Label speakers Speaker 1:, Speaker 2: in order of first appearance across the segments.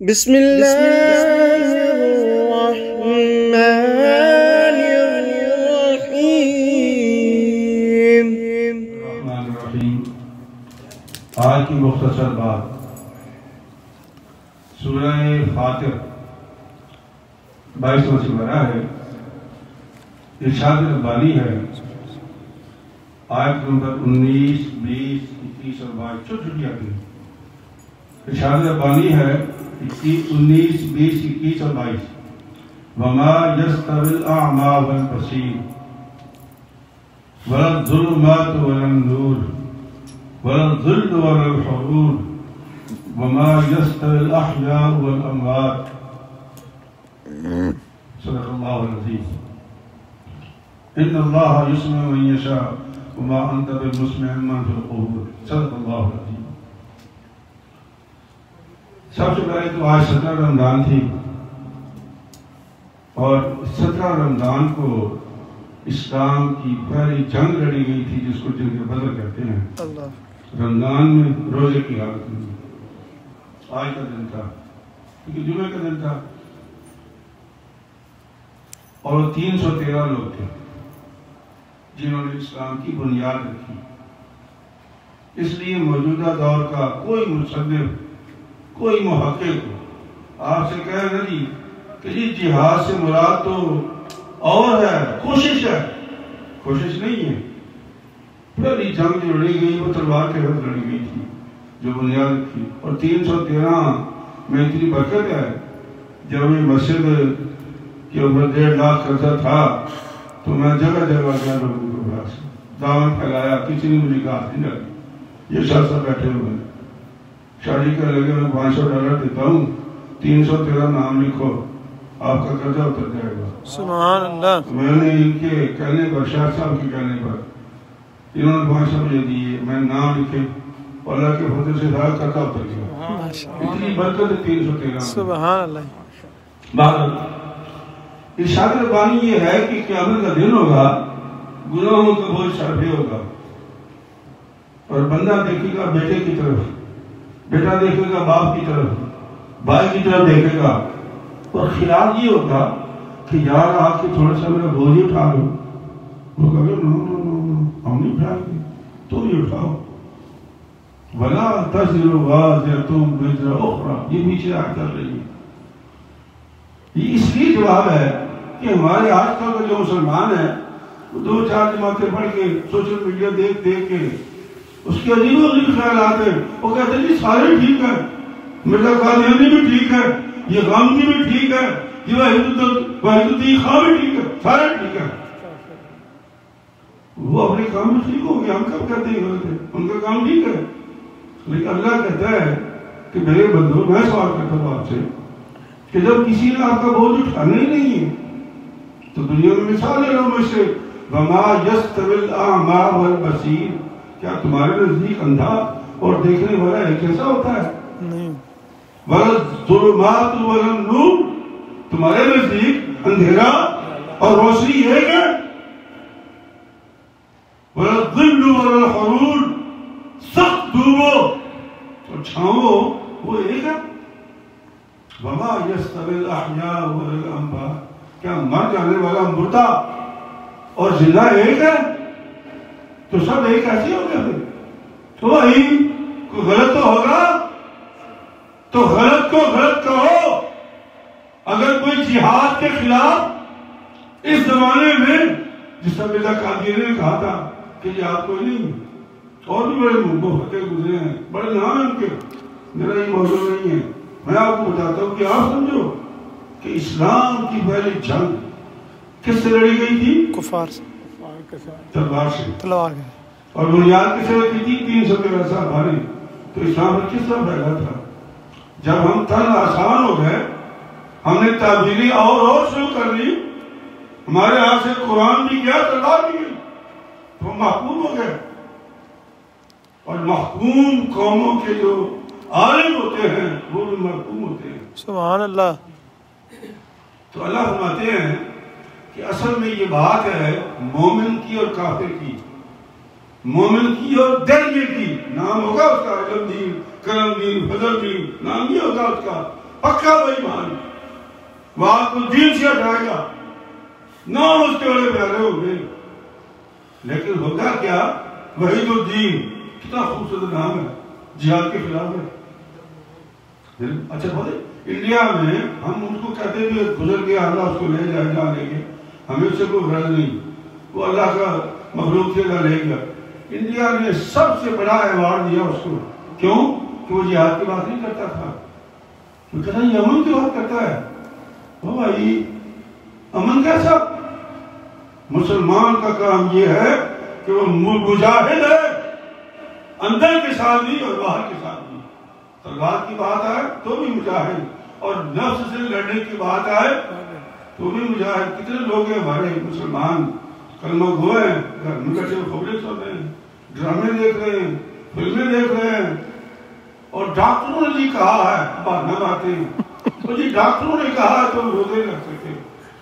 Speaker 1: بسم اللہ الرحمن
Speaker 2: الرحیم۔ آج کی مختصر بات سورہ فاطر 22 سے بنا ہے، ارشاد ربانی ہے، آیت نمبر 19، 20، 21 اور 22 چھوٹی آتی ہے۔ ارشاد ربانی ہے 19، 20، 21 اور 22۔ وَمَا يَسْتَوِي الْأَعْمَى وَالْبَصِيرُ وَلَا الظُّلُمَاتُ وَلَا النُّورُ وَلَا الظِّلُّ وَلَا الْحُرُورُ وَمَا يَسْتَوِي الْأَحْيَاءُ وَالْأَمْوَاتُ۔ صدق اللہ العظیم۔ إِنَّ اللَّهَ يُسْمِعُ مَن يَشَاءُ وَمَا أَنْتَ بِمُسْمِعٍ مَّن فِي الْقُبُورِ۔ صدق اللہ العظیم۔ سب سے پہلے تو آج 17 رمضان تھی، اور 17 رمضان کو اسلام کی پہلی جنگ لڑی گئی تھی، جس کو جنگ بدر کہتے ہیں۔ رمضان میں روزے کی حالت میں آج کا دن تھا، کیونکہ جمعہ کا دن تھا، اور 313 لوگ تھے جنہوں نے اسلام کی بنیاد رکھی۔ اس لیے موجودہ دور کا کوئی مصنف، کوئی محقق آپ سے کہہ رہا جی کہ جہاد سے مراد تو اور ہے، کوشش ہے، کوشش نہیں ہے۔ پہلی جنگ جو لڑی گئی وہ تلوار کے ہاتھ لڑی گئی تھی، جو بنیاد تھی، اور 313 میں اتنی برکت ہے۔ جب یہ مسجد کے اوپر 1.5 لاکھ قرضہ تھا تو میں جگہ جگہ گیا، لوگوں کے پاس دامن پھیلایا، کسی نے مجھے کہا نہیں لگی۔ یہ شاہ صاحب بیٹھے ہوئے ہیں، شادی کا لگے میں $500 دیتا ہوں، 313 نام لکھو، آپ کا قرضہ اتر جائے گا۔
Speaker 1: سبحان اللہ۔
Speaker 2: میں نے ان کے کہنے پر، شاہ صاحب کے کہنے پر، انہوں نے 500 مجھے دیے، میں نام لکھے، اور اللہ کے فضل سے سارا قرضہ اتر گیا۔ اتنی برکت ہے 313۔
Speaker 1: سبحان اللہ۔
Speaker 2: بہرحال ارشاد ربانی یہ ہے کہ قیامت کا دن ہوگا، گناہوں کا بوجھ سر پہ ہوگا، اور بندہ دیکھے گا بیٹے کی طرف، بیٹا دیکھے گا باپ کی طرف، بھائی کی طرف دیکھے گا، اور خیال یہ ہوگا کہ یار آ کے تھوڑا سا میرا بوجھ ہی اٹھا لو۔ وہ کہا نو نو نو نو، ہم نہیں اٹھائیں گے، تم ہی اٹھاؤ۔ وَلَا تَزِرُ وَازِرَةٌ وِزْرَ أُخْرَى، یہ پیچھے آیت چل رہی ہے۔ یہ اس لیے جواب ہے کہ ہمارے آج کل کا جو مسلمان ہے وہ 2-4 جماعتیں پڑھ کے سوشل میڈیا دیکھ کے اس کے عجیب و غریب خیالات ہیں۔ وہ کہتے ہیں جی سارے ٹھیک ہے، مرزا قادیانی بھی ٹھیک ہے، یہ غامدی بھی ٹھیک ہے، یہ واحد الدین خان بھی ٹھیک ہے، سارے ٹھیک ہے۔ وہ اپنے کام میں ٹھیک ہوں گے، ہم کب کہتے ہیں غلط ہے، ان کا کام ٹھیک ہے۔ لیکن اللہ کہتا ہے کہ میرے بندو، میں سوال کرتا ہوں آپ سے کہ جب کسی نے آپ کا بوجھ اٹھانا ہی نہیں ہے تو دنیا میں مثال لے لو مجھ سے، وَمَا يَسْتَوِي الْأَعْمَى وَالْبَصِيرُ، کیا تمہارے نزدیک اندھا اور دیکھنے والا ایک جیسا ہوتا ہے؟
Speaker 1: نہیں۔
Speaker 2: وَلَا الظُّلُمَاتُ وَلَا النُّورُ، تمہارے نزدیک اندھیرا اور روشنی ایک ہے؟ وَلَا الظِّلُّ وَلَا الْحُرُورُ، سخت دھوپ اور چھاؤں وہ ایک ہے؟ وَمَا يَسْتَوِي الْأَحْيَاءُ وَلَا الْأَمْوَاتُ، کیا مر جانے والا مردہ اور زندہ ایک ہے؟ تو سب ایک ایسے ہو گئے تھے؟ تو وہی کوئی غلط تو ہوگا، تو غلط کو غلط کہو۔ اگر کوئی جہاد کے خلاف اس زمانے میں، جس طرح مرزا قادیانی نے کہا تھا کہ جہاد کوئی نہیں، اور بھی بڑے محقق گزرے ہیں، بڑے نام ہیں ان کے، میرا یہ موضوع نہیں ہے۔ میں آپ کو بتاتا ہوں کہ آپ سمجھو کہ اسلام کی پہلی جنگ کس سے لڑی گئی تھی؟
Speaker 1: کفار سے،
Speaker 2: تلوار سے۔
Speaker 1: تلوار سے۔
Speaker 2: اور بنیاد کس سے رکھی تھی؟ 313 سال بھاری۔ تو اسلام پر کس طرح پھیلا تھا؟ جب ہم تن آسان ہو گئے، ہم نے تبدیلی اور شروع کر لی، ہمارے ہاتھ سے قرآن بھی گیا، تلوار بھی گئی، تو ہم محکوم ہو گئے۔ اور محکوم قوموں کے جو عالم ہوتے ہیں وہ بھی محکوم ہوتے ہیں۔
Speaker 1: سبحان اللہ۔
Speaker 2: تو اللہ فرماتے ہیں کہ اصل میں یہ بات ہے مومن کی اور کافر کی، مومن کی اور درجے کی۔ نام ہوگا اس کا علم دین، کرم دین، فضل دین، نام یہ ہوگا اس کا، پکا بے ایمان، وہ آپ کو دین سے ہٹائے گا، نام اس کے بڑے پیارے ہو گئے، لیکن ہوگا کیا؟ وہی تو دین، کتنا خوبصورت نام ہے، جہاد کے خلاف ہے۔ اچھا بولے انڈیا میں ہم ان کو کہتے ہیں گزر گیا، اللہ اس کو لے جائے گا، لے گے، ہمیں اس سے کوئی غرض نہیں، وہ اللہ کا مخلوق تھے گا، لے گا۔ انڈیا نے سب سے بڑا ایوارڈ دیا اس کو، کیوں؟ کہ وہ جہاد کی بات نہیں کرتا تھا، وہ کہتا ہے امن کی بات کرتا ہے۔ وہ بھائی امن کیسا؟ مسلمان کا کام یہ ہے کہ وہ مجاہد ہے، اندر کے ساتھ بھی اور باہر کے ساتھ بھی۔ تلوار کی بات آئے تو بھی مجاہد، اور نفس سے لڑنے کی بات آئے تو بھی مجاہد۔ کتنے لوگ ہیں ہمارے مسلمان کلمہ گو ہیں، گھر میں بیٹھے خبریں سن رہے ہیں، ڈرامے دیکھ رہے ہیں، فلمیں دیکھ رہے ہیں، اور ڈاکٹروں نے جی کہا ہے، بہانا باتیں، تو جی ڈاکٹروں نے کہا تو روزے رکھ سکتے۔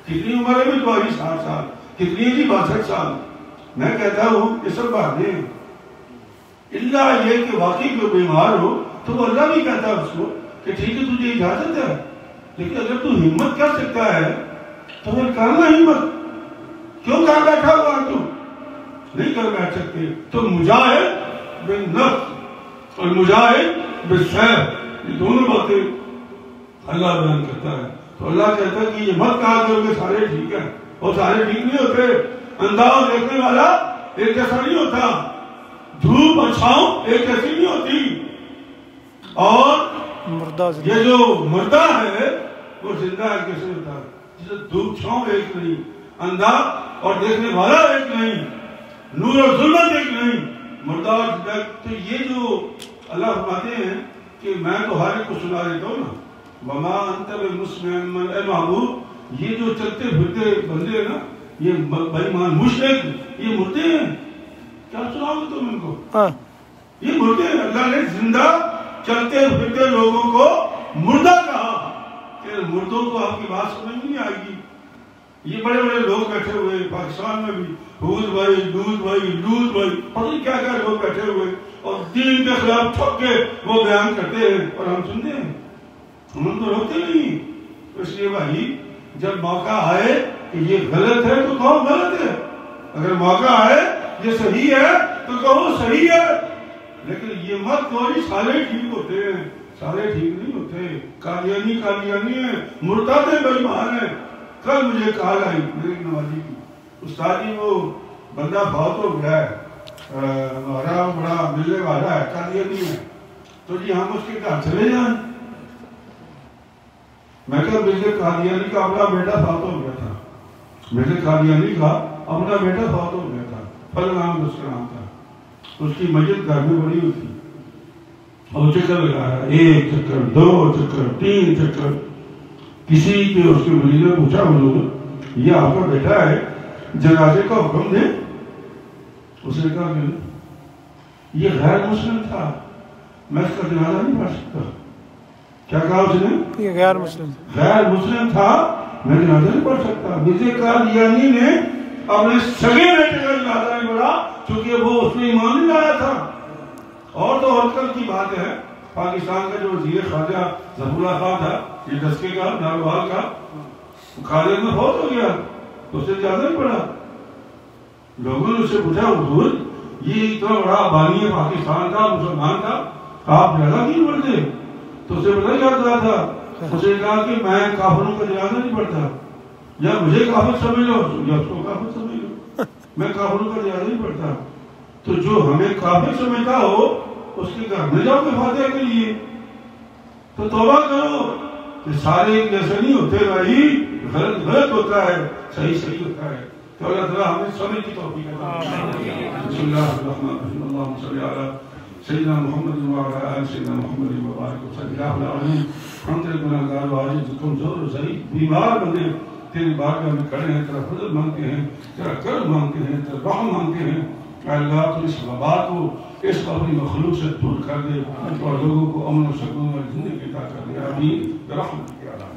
Speaker 2: کتنی عمر ہے بھی تمہاری 60 سال، کتنی جی 62 سال۔ میں کہتا ہوں یہ سب بہانے ہیں، اللہ یہ کہ واقعی کوئی بیمار ہو تو وہ اللہ بھی کہتا ہے اس کو کہ ٹھیک ہے تجھے اجازت ہے، لیکن اگر تو ہمت کر سکتا ہے تو پھر کرنا ہمت، کیوں کہاں بیٹھا ہوا ہے؟ تو نہیں کر بیٹھ سکتے تو مجاہد بالنفس اور مجاہد بالسیف، یہ دونوں باتیں اللہ بیان کرتا ہے۔ تو اللہ کہتا ہے کہ یہ مت کہا کرو کہ سارے ٹھیک ہیں، اور سارے ٹھیک نہیں ہوتے، انداز دیکھنے والا ایک جیسا نہیں ہوتا، دھوپ اور چھاؤں ایک جیسی نہیں ہوتی، اور یہ جو مردہ ہے وہ زندہ ایک جیسے ہوتا ہے، جسے دھوپ چھاؤں ایک نہیں، انداز اور دیکھنے والا ایک نہیں، نور اور ظلمت ایک نہیں، مردہ اور زندہ۔ تو یہ جو اللہ فرماتے ہیں کہ میں تو ہر ایک کو سنا دیتا ہوں نا، وما انت بمسمع من، اے محبوب یہ جو چلتے پھرتے بندے ہیں نا، یہ بے ایمان مشرک، یہ مردے ہیں، کیا سناؤ گے تم ان کو؟ یہ مردے ہیں۔ اللہ نے زندہ چلتے پھرتے لوگوں کو مردہ کہا کہ مردوں کو آپ کی بات سمجھ نہیں آئے گی۔ یہ بڑے بڑے لوگ بیٹھے ہوئے پاکستان میں بھی، حوض بھائی، دودھ بھائی، لوز بھائی، پتہ نہیں کیا کیا لوگ بیٹھے ہوئے، اور دین کے خلاف ٹھوک کے وہ بیان کرتے ہیں اور ہم سنتے ہیں، ہم تو روکتے نہیں۔ اس لیے بھائی جب موقع آئے کہ یہ غلط ہے تو کہو غلط ہے، اگر موقع آئے یہ صحیح ہے تو کہو صحیح ہے، لیکن یہ مت کہو سارے ٹھیک ہوتے ہیں، سارے ٹھیک نہیں ہوتے، قادیانی قادیانی ہیں، مرتد بے ایمان ہیں۔ کل مجھے کال آئی میرے نوازی کی، استاد جی وہ بندہ بہت ہو گیا ہے، ہمارا بڑا ملنے والا ہے، قادیانی ہے، تو جی ہم اس کے گھر چلے جائیں؟ میں کہا مرزا قادیانی کا اپنا بیٹا فوت ہو گیا تھا، مرزا قادیانی کا اپنا بیٹا فوت ہو گیا تھا، فلاں نام اس کا نام تھا، اس کی میت گھر میں بڑی ہوئی تھی، اور چکر لگا رہا، 1 چکر 2 چکر 3 چکر، کسی کے اس کے مریض نے پوچھا حضور یہ آپ کا بیٹا ہے، جنازے کا حکم دے؟ اس نے کہا کہ یہ غیر مسلم تھا، میں اس کا جنازہ نہیں پڑھ سکتا۔ کیا کہا اس نے؟ یہ غیر مسلم تھا، میں جنازہ نہیں پڑھ سکتا۔ مرزا قادیانی نے اپنے سگے بیٹے کا جنازہ نہیں پڑھا چونکہ وہ اس میں ایمان نہیں لایا تھا۔ اور تو اور کل کی بات ہے، پاکستان کا جو وزیر خارجہ ظفر اللہ خان تھا، یہ دسکے کا ناروال کا، خالد میں فوت ہو گیا، تو اسے جنازہ نہیں پڑھا۔ لوگوں نے اس سے پوچھا حضور یہ اتنا بڑا بانی ہے پاکستان کا، مسلمان کا، آپ جنازہ کیوں پڑھتے؟ تو اسے پتہ کیا کہا تھا؟ اسے کہا کہ میں کافروں کا جنازہ نہیں پڑھتا، یا مجھے کافر سمجھ لو یا اس کو کافر سمجھ لو، میں کافروں کا جنازہ نہیں پڑھتا۔ تو جو ہمیں کافر سمجھتا ہو اس کے گھر میں جاؤ کہ فاتحہ کے لیے، تو توبہ کرو کہ سارے ایک جیسے نہیں ہوتے بھائی، غلط غلط ہوتا ہے، صحیح صحیح ہوتا ہے۔ تو اللہ تعالیٰ ہمیں سمجھ کی توفیق عطا فرمائے۔ بسم اللہ الرحمن الرحیم، اللہم صلی علی سیدنا محمد وعلی آل سیدنا محمد وبارک وسلم۔ العالمین ہم تیرے گناہگار و عاجز کمزور و ضعیف بیمار بندے تیری بارگاہ میں کھڑے ہیں، تیرا فضل مانگتے ہیں، تیرا کرم مانگتے ہیں، تیرا رحم مانگتے ہیں۔ اے اللہ تو اس وبا کو اس کو اپنی مخلوق سے دور کر دے اور لوگوں کو امن و سکون اور زندگی عطا کر دے، آمین برحمتک یا اللہ۔